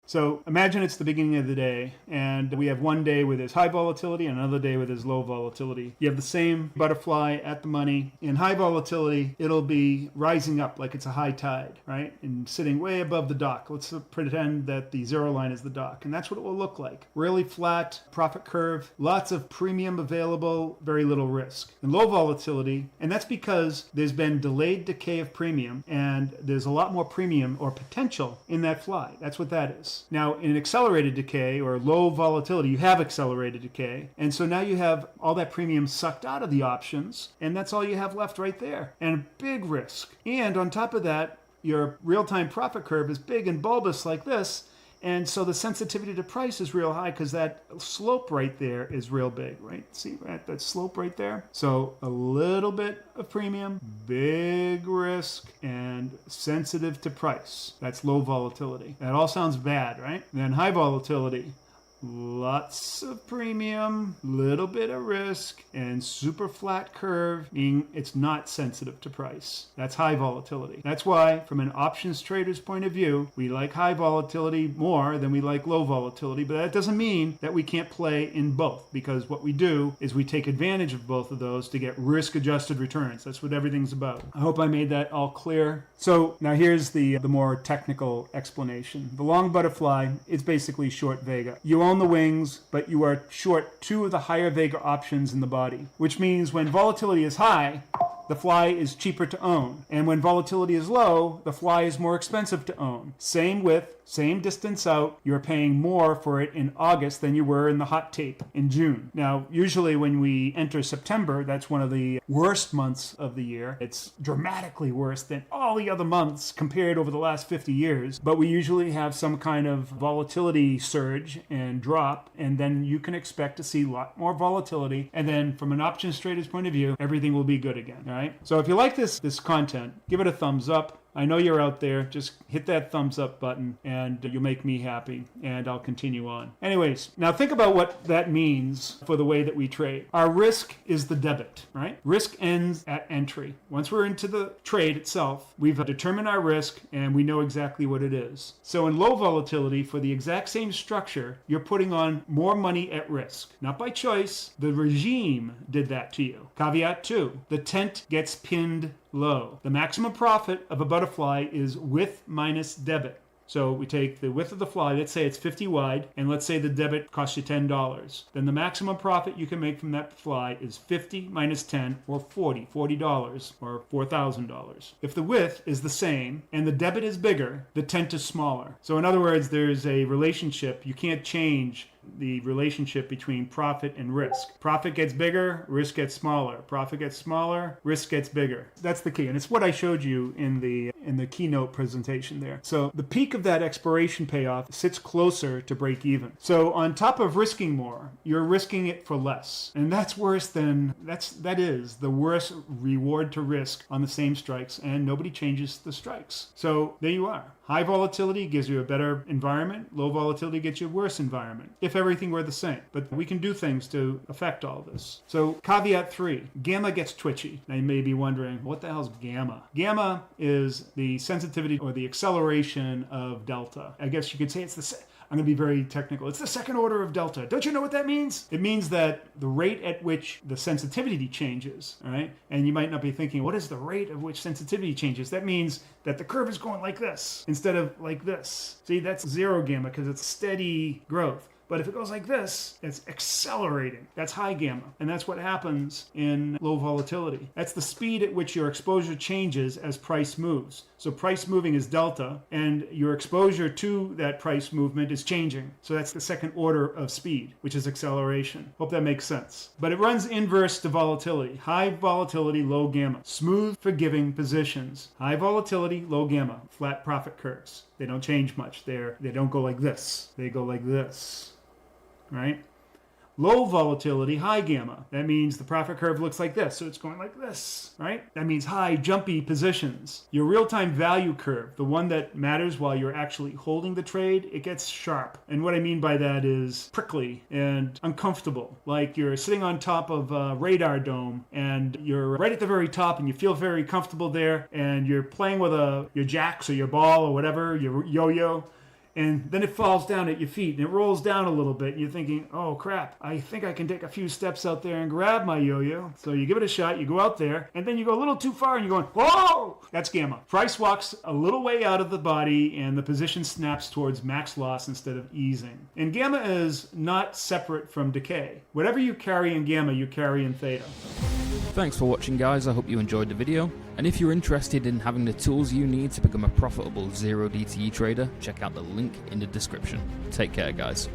So imagine it's the beginning of the day, and we have one day with its high volatility and another day with its low volatility. You have the same butterfly at the money. In high volatility, it'll be rising up like it's a high tide, right? And sitting way above the dock. Let's pretend that the zero line is the dock, and that's what it will look like. Really flat profit curve, lots of premium available, very little risk. In low volatility, and that's because there's been delayed decay of premium, and there's a lot more premium or potential in that fly. That's what that is. Now, in accelerated decay or low volatility, you have accelerated decay, and so now you have all that premium sucked out of the options, and that's all you have left right there. And a big risk. And on top of that, your real-time profit curve is big and bulbous like this, and so the sensitivity to price is real high because that slope right there is real big, right? See that slope right there? So a little bit of premium, big risk, and sensitive to price. That's low volatility. That all sounds bad, right? And then high volatility. Lots of premium, little bit of risk, and super flat curve, meaning it's not sensitive to price. That's high volatility. That's why, from an options trader's point of view, we like high volatility more than we like low volatility, but that doesn't mean that we can't play in both, because what we do is we take advantage of both of those to get risk-adjusted returns. That's what everything's about. I hope I made that all clear. So now here's the more technical explanation. The long butterfly is basically short vega. You own the wings, but you are short two of the higher vega options in the body, which means when volatility is high, the fly is cheaper to own. And when volatility is low, the fly is more expensive to own. Same width, same distance out, you're paying more for it in August than you were in the hot tape in June. Now, usually when we enter September, that's one of the worst months of the year. It's dramatically worse than all the other months compared over the last 50 years. But we usually have some kind of volatility surge and drop, and then you can expect to see a lot more volatility. And then from an options trader's point of view, everything will be good again, all right? So if you like this content, give it a thumbs up. I know you're out there. Just hit that thumbs up button and you'll make me happy, and I'll continue on. Anyways, now think about what that means for the way that we trade. Our risk is the debit, right? Risk ends at entry. Once we're into the trade itself, we've determined our risk and we know exactly what it is. So in low volatility, for the exact same structure, you're putting on more money at risk. Not by choice. The regime did that to you. Caveat 2, the tent gets pinned low. The maximum profit of a butterfly is width minus debit. So we take the width of the fly, let's say it's 50 wide, and let's say the debit costs you $10. Then the maximum profit you can make from that fly is 50 minus 10, or $40 or $4,000. If the width is the same and the debit is bigger, the tent is smaller. So in other words, there's a relationship. You can't change the relationship between profit and risk. Profit gets bigger, risk gets smaller. Profit gets smaller, risk gets bigger. That's the key, and it's what I showed you in the keynote presentation there. So the peak of that expiration payoff sits closer to break even. So on top of risking more, you're risking it for less, and that's worse than that is the worst reward to risk on the same strikes, and nobody changes the strikes. So there you are. High volatility gives you a better environment. Low volatility gets you a worse environment, if everything were the same. But we can do things to affect all this. So caveat 3, gamma gets twitchy. Now you may be wondering, what the hell's gamma? Gamma is the sensitivity or the acceleration of delta. I guess you could say it's I'm going to be very technical. It's the second order of delta. Don't you know what that means? It means that the rate at which the sensitivity changes, all right? And you might not be thinking, what is the rate at which sensitivity changes? That means that the curve is going like this instead of like this. See, that's zero gamma because it's steady growth. But if it goes like this, it's accelerating. That's high gamma. And that's what happens in low volatility. That's the speed at which your exposure changes as price moves. So price moving is delta, and your exposure to that price movement is changing. So that's the second order of speed, which is acceleration. Hope that makes sense. But it runs inverse to volatility. High volatility, low gamma. Smooth, forgiving positions. High volatility, low gamma. Flat profit curves. They don't change much. They don't go like this. They go like this. Right? Low volatility, high gamma. That means the profit curve looks like this, so it's going like this, right? That means high, jumpy positions. Your real-time value curve, the one that matters while you're actually holding the trade, it gets sharp. And what I mean by that is prickly and uncomfortable. Like you're sitting on top of a radar dome, and you're right at the very top, and you feel very comfortable there, and you're playing with your jacks or your ball or whatever, your yo-yo, and then it falls down at your feet and it rolls down a little bit and you're thinking, oh crap, I think I can take a few steps out there and grab my yo-yo. So you give it a shot, you go out there, and then you go a little too far and you're going, whoa! That's gamma. Price walks a little way out of the body and the position snaps towards max loss instead of easing. And gamma is not separate from decay. Whatever you carry in gamma, you carry in theta. Thanks for watching, guys. I hope you enjoyed the video. And if you're interested in having the tools you need to become a profitable zero DTE trader, check out the link in the description. Take care, guys.